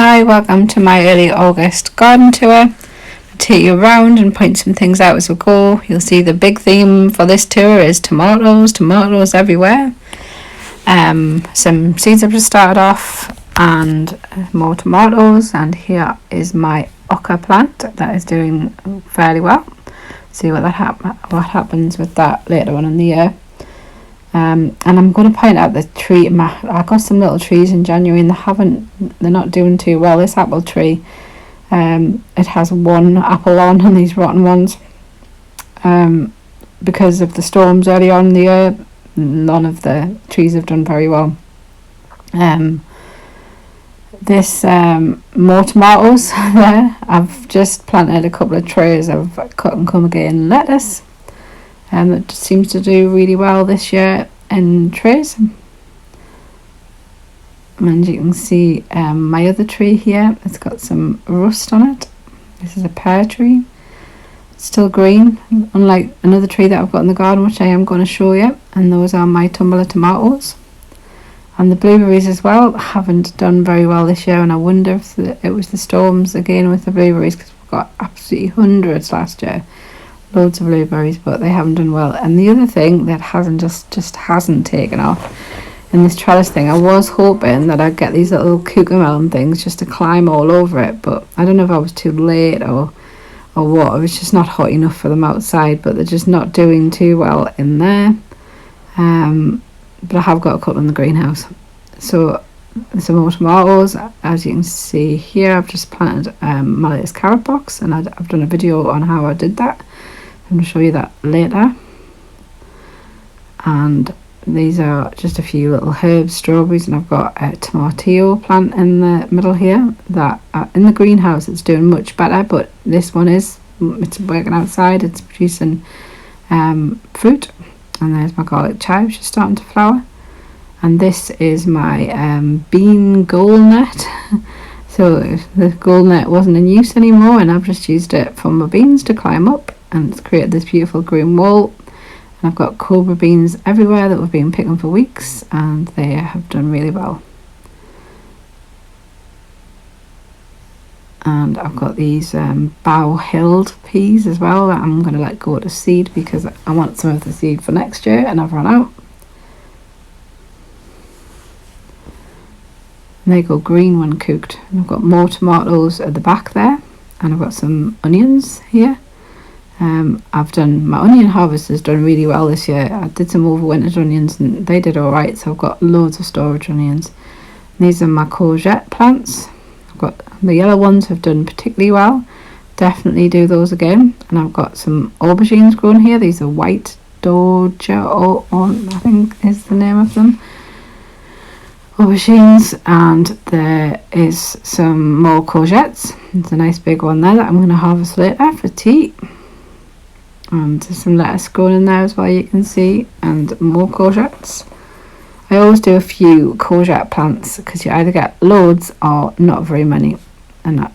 Hi, welcome to my early August garden tour. I'll take you around and point some things out as we go. You'll see the big theme for this tour is tomatoes everywhere. Some seeds have just started off and more tomatoes, and here is my oca plant that is doing fairly well. See what happens with that later on in the year. And I'm going to point out the tree. I got some little trees in January and they're not doing too well. This apple tree, it has one apple on these rotten ones. Because of the storms early on in the year, none of the trees have done very well. This more tomatoes there. I've just planted a couple of trays of cut and come again lettuce. That seems to do really well this year in trays. And you can see my other tree here, it's got some rust on it. This is a pear tree. It's still green, unlike another tree that I've got in the garden, which I am going to show you. And those are my tumbler tomatoes. And the blueberries as well haven't done very well this year, and I wonder if it was the storms again with the blueberries, because we've got absolutely hundreds last year. Loads of blueberries, but they haven't done well. And the other thing that hasn't taken off in this trellis thing, I was hoping that I'd get these little cucamelon things just to climb all over it, but I don't know if I was too late or what. It was just not hot enough for them outside, but they're just not doing too well in there. But I have got a couple in the greenhouse. So some more tomatoes. As you can see here, I've just planted my latest carrot box, and I've done a video on how I did that. I'm going to show you that later. And these are just a few little herbs, strawberries, and I've got a tomatillo plant in the middle here that in the greenhouse it's doing much better, but this one it's working outside, it's producing fruit. And there's my garlic chive just starting to flower. And this is my bean goal net. So the goal net wasn't in use anymore, and I've just used it for my beans to climb up, and it's created this beautiful green wall. And I've got cobra beans everywhere that we've been picking for weeks, and they have done really well. And I've got these bow-hilled peas as well that I'm going to let go to seed, because I want some of the seed for next year and I've run out. And they go green when cooked. And I've got more tomatoes at the back there, and I've got some onions here. I've done my onion harvest has done really well this year. I did some overwintered onions and they did all right, so I've got loads of storage onions. And these are my courgette plants. I've got the yellow ones have done particularly well. Definitely do those again. And I've got some aubergines growing here. These are white doja, I think is the name of them. Aubergines, and there is some more courgettes. There's a nice big one there that I'm going to harvest later for tea. And there's some lettuce growing in there as well, you can see, and more courgettes. I always do a few courgette plants because you either get loads or not very many, and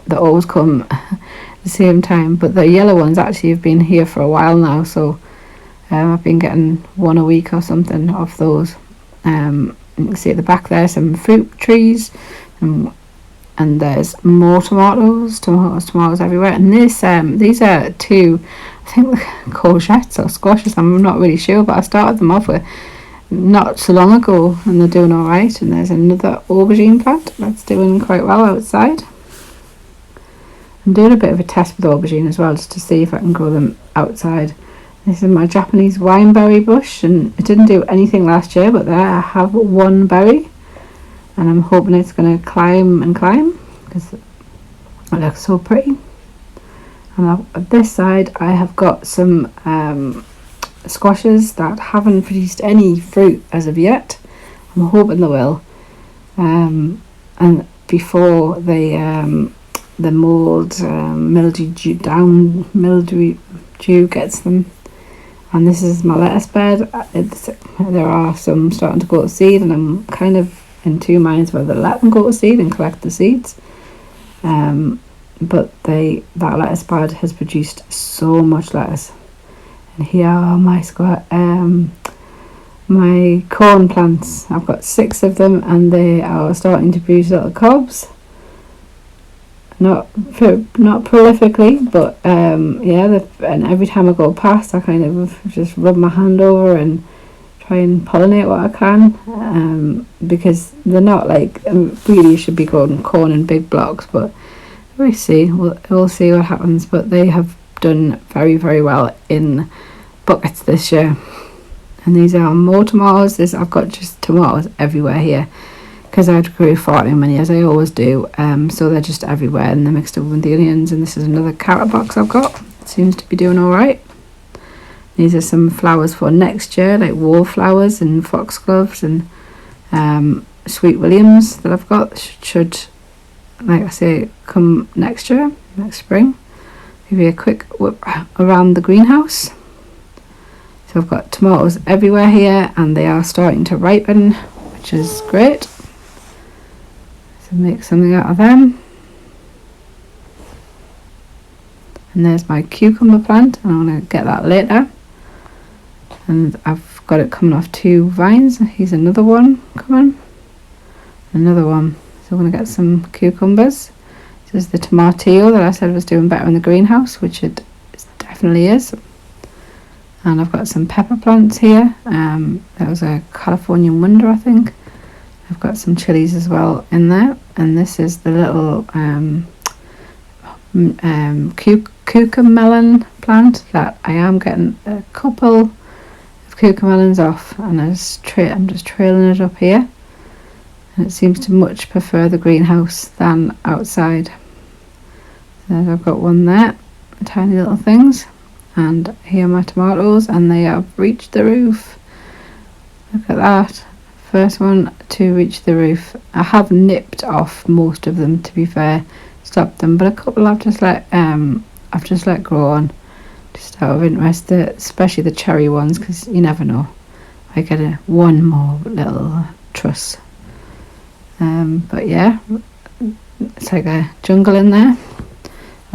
they always come at the same time. But the yellow ones actually have been here for a while now, so I've been getting one a week or something of those. You can see at the back there some fruit trees, and there's more tomatoes everywhere. And these are two, I think, courgettes or squashes, I'm not really sure, but I started them off with not so long ago and they're doing all right. And there's another aubergine plant that's doing quite well outside. I'm doing a bit of a test with aubergine as well, just to see if I can grow them outside. This is my Japanese wineberry bush, and it didn't do anything last year, but there I have one berry, and I'm hoping it's going to climb because it looks so pretty. And at this side I have got some squashes that haven't produced any fruit as of yet. I'm hoping they will, and before the mold mildew gets them. And this is my lettuce bed. There are some starting to go to seed, and I'm kind of in two minds whether to let them go to seed and collect the seeds. But that lettuce bed has produced so much lettuce. And here are my corn plants. I've got 6 of them, and they are starting to produce little cobs. not prolifically, but yeah, and every time I go past I kind of just rub my hand over and try and pollinate what I can, because they're not like, really should be growing corn in big blocks, but we'll see what happens. But they have done very, very well in buckets this year. And these are more tomatoes. I've got just tomatoes everywhere here because I grew farming many, as I always do, so they're just everywhere and they're mixed up with the onions. And this is another carrot box I've got. It seems to be doing all right. These are some flowers for next year, like wallflowers and foxgloves and sweet williams that I've got. Should, like I say, come next year, next spring. Give you a quick whip around the greenhouse. So I've got tomatoes everywhere here and they are starting to ripen, which is great. So make something out of them. And there's my cucumber plant, and I'm going to get that later. And I've got it coming off 2 vines. Here's another one coming. Another one. So I'm going to get some cucumbers. This is the tomatillo that I said was doing better in the greenhouse, which it definitely is. And I've got some pepper plants here. That was a Californian Wonder, I think. I've got some chilies as well in there. And this is the little cucamelon plant that I am getting a couple of cucamelons off. And I'm just trailing it up here. And it seems to much prefer the greenhouse than outside. So I've got one there. Tiny little things. And here are my tomatoes, and they have reached the roof. Look at that. First one to reach the roof. I have nipped off most of them, to be fair, stopped them, but a couple I've just let grow on, just out of interest, especially the cherry ones, because you never know. I get one more little truss. But yeah, it's like a jungle in there.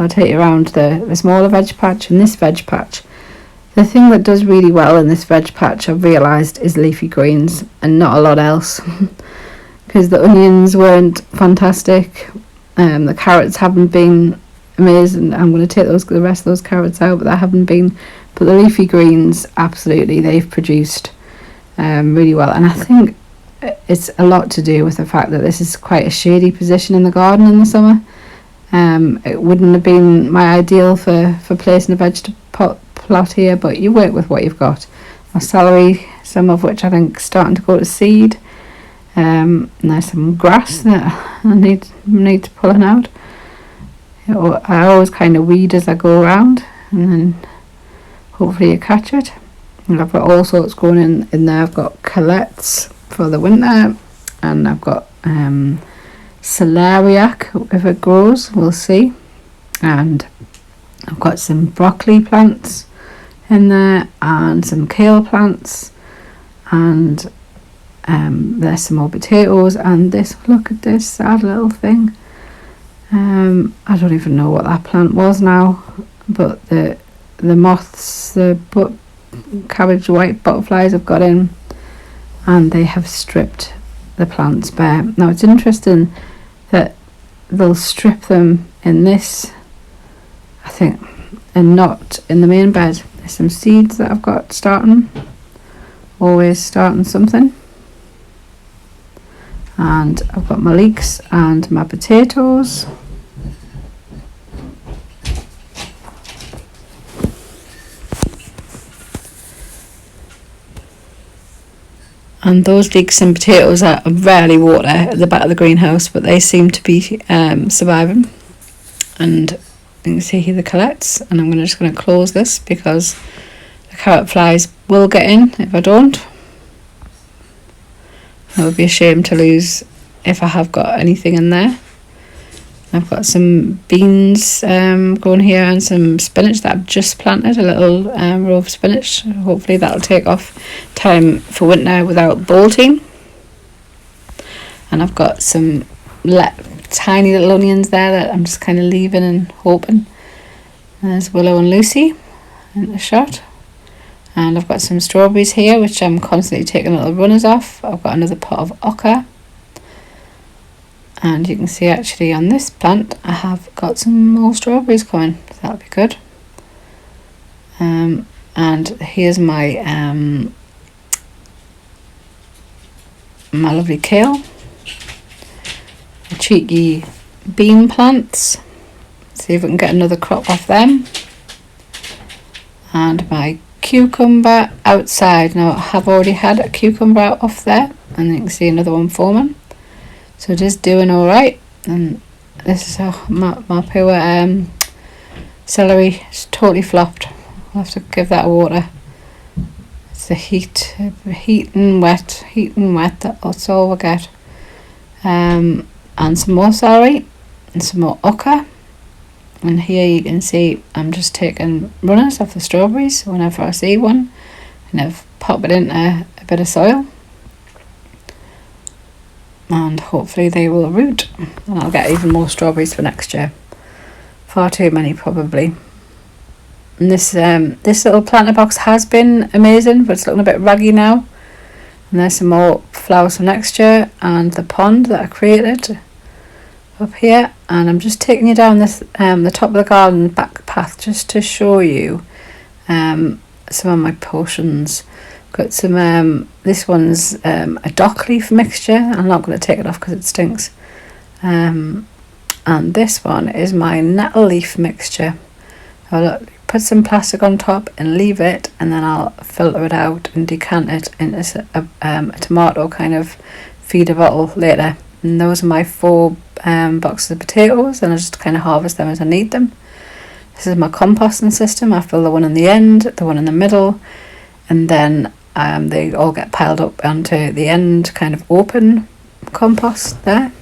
I'll take you around the smaller veg patch and this veg patch. The thing that does really well in this veg patch, I've realised, is leafy greens and not a lot else. Because the onions weren't fantastic. The carrots haven't been amazing. I'm going to take the rest of those carrots out, but they haven't been. But the leafy greens, absolutely, they've produced really well. And I think it's a lot to do with the fact that this is quite a shady position in the garden in the summer. It wouldn't have been my ideal for placing a vegetable plot here, but you work with what you've got. My celery, some of which I think is starting to go to seed. And there's some grass that I need to pulling out. I always kind of weed as I go around, and then hopefully you catch it. And I've got all sorts growing in there. I've got colettes for the winter, and I've got celeriac, if it grows, we'll see. And I've got some broccoli plants in there and some kale plants, and there's some more potatoes, and look at this sad little thing. I don't even know what that plant was now, but the moths, the cabbage white butterflies have got in, and they have stripped the plants bare. Now it's interesting that they'll strip them in this, I think, and not in the main bed. There's some seeds that I've got starting, always starting something. And I've got my leeks and my potatoes. And those leeks and potatoes are rarely water at the back of the greenhouse, but they seem to be surviving. And you can see here the colettes, and I'm just going to close this because the carrot flies will get in if I don't. It would be a shame to lose if I have got anything in there. I've got some beans growing here and some spinach that I've just planted, a little row of spinach. Hopefully that'll take off time for winter without bolting. And I've got some tiny little onions there that I'm just kind of leaving and hoping. And there's Willow and Lucy in the shot. And I've got some strawberries here, which I'm constantly taking little runners off. I've got another pot of oca. And you can see actually on this plant I have got some more strawberries coming, so that'll be good. And here's my my lovely kale, the cheeky bean plants, see if we can get another crop off them, and my cucumber outside. Now I have already had a cucumber out off there, and you can see another one forming, so it is doing all right. And this is how my pure celery is totally flopped. I'll have to give that water. It's the heat and wet, that's all we get. And some more celery and some more okra. And here you can see I'm just taking runners off the strawberries whenever I see one, and I've popped it into a bit of soil, and hopefully they will root, and I'll get even more strawberries for next year. Far too many probably. And this little planter box has been amazing, but it's looking a bit raggy now. And there's some more flowers for next year, and the pond that I created up here. And I'm just taking you down this the top of the garden back path just to show you some of my potions. Got some this one's a dock leaf mixture. I'm not going to take it off because it stinks. And this one is my nettle leaf mixture. I'll put some plastic on top and leave it, and then I'll filter it out and decant it into a tomato kind of feeder bottle later. And those are my 4 boxes of potatoes, and I just kind of harvest them as I need them. This is my composting system. I fill the one in the end, the one in the middle, and then they all get piled up onto the end kind of open compost there.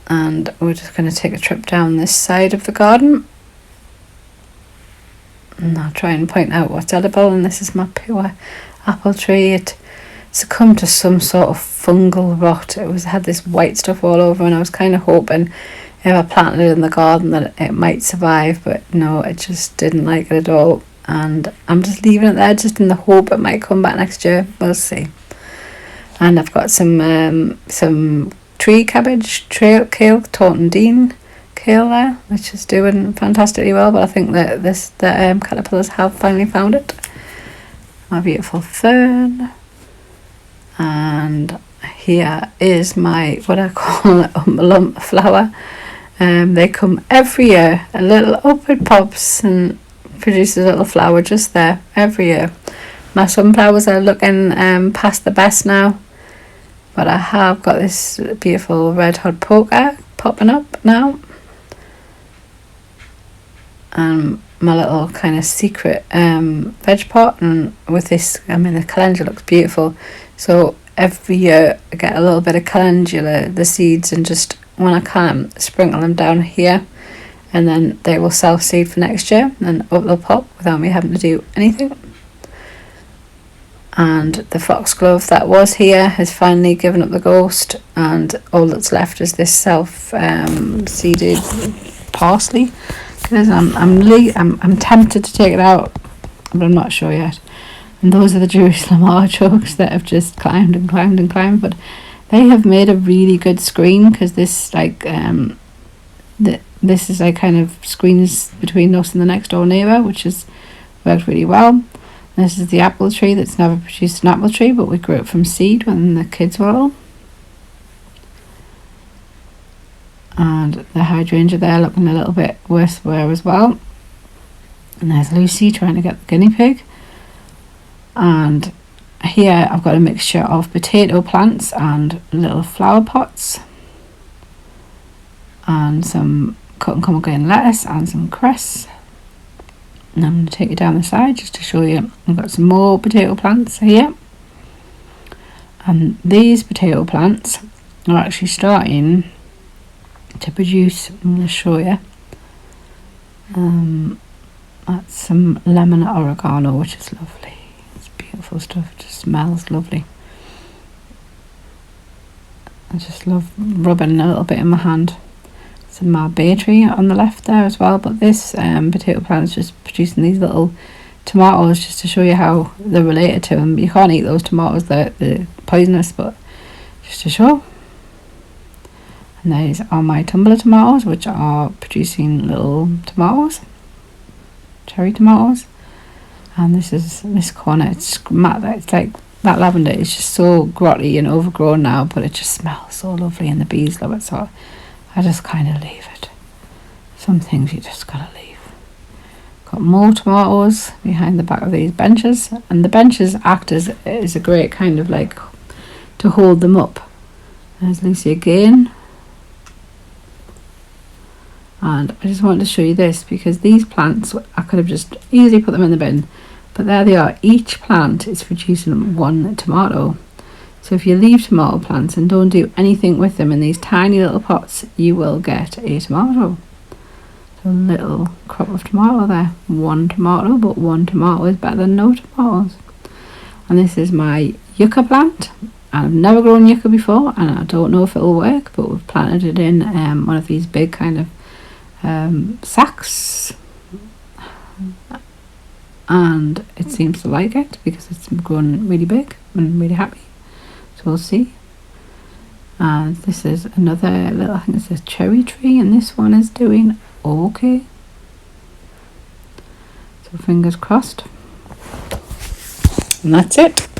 And we're just going to take a trip down this side of the garden, and I'll try and point out what's edible. And this is my pure apple tree. It succumbed to some sort of fungal rot. It had this white stuff all over, and I was kind of hoping if I planted it in the garden that it might survive, but no, it just didn't like it at all. And I'm just leaving it there just in the hope it might come back next year. We'll see. And I've got some tree cabbage, kale, Taunton Dean kale there, which is doing fantastically well, but I think that the caterpillars have finally found it. My beautiful fern. And here is my, what I call a lump flower. They come every year, a little upward pops and produces a little flower just there every year. My sunflowers are looking past the best now, but I have got this beautiful red hot poker popping up now, and my little kind of secret veg pot. And with this, I mean, the calendula looks beautiful, so every year I get a little bit of calendula, the seeds, and just when I can sprinkle them down here, and then they will self-seed for next year, and up they'll pop without me having to do anything. And the foxglove that was here has finally given up the ghost, and all that's left is this self-seeded parsley. Because I'm tempted to take it out, but I'm not sure yet. And those are the Jerusalem artichokes that have just climbed and climbed and climbed, but they have made a really good screen, because this this is like kind of screens between us and the next door neighbour, which has worked really well. This is the apple tree that's never produced an apple tree, but we grew it from seed when the kids were little. And the hydrangea there looking a little bit worse wear as well. And there's Lucy trying to get the guinea pig. And here I've got a mixture of potato plants and little flower pots, and some cut and come again lettuce and some cress. And I'm going to take you down the side just to show you. I've got some more potato plants here, and these potato plants are actually starting to produce. I'm going to show you. That's some lemon oregano, which is lovely. It's beautiful stuff. It just smells lovely. I just love rubbing a little bit in my hand. Some mulberry tree on the left there as well, but this potato plant is just producing these little tomatoes just to show you how they're related to them. You can't eat those tomatoes, they're poisonous, but just to show. And these are my tumbler tomatoes, which are producing little tomatoes, cherry tomatoes. And this corner, it's like that lavender is just so grotty and overgrown now, but it just smells so lovely and the bees love it, so I just kind of leave it. Some things you just gotta leave. Got more tomatoes behind the back of these benches, and the benches act as a great kind of like to hold them up. There's Lucy again. And I just wanted to show you this because these plants, I could have just easily put them in the bin, but there they are. Each plant is producing one tomato. So if you leave tomato plants and don't do anything with them in these tiny little pots, you will get a tomato. So a little crop of tomato there. One tomato, but one tomato is better than no tomatoes. And this is my yucca plant. I've never grown yucca before, and I don't know if it'll work, but we've planted it in one of these big kind of sacks, and it seems to like it because it's grown really big and really happy, so we'll see. And this is another little, I think it's a cherry tree, and this one is doing okay, so fingers crossed. And that's it.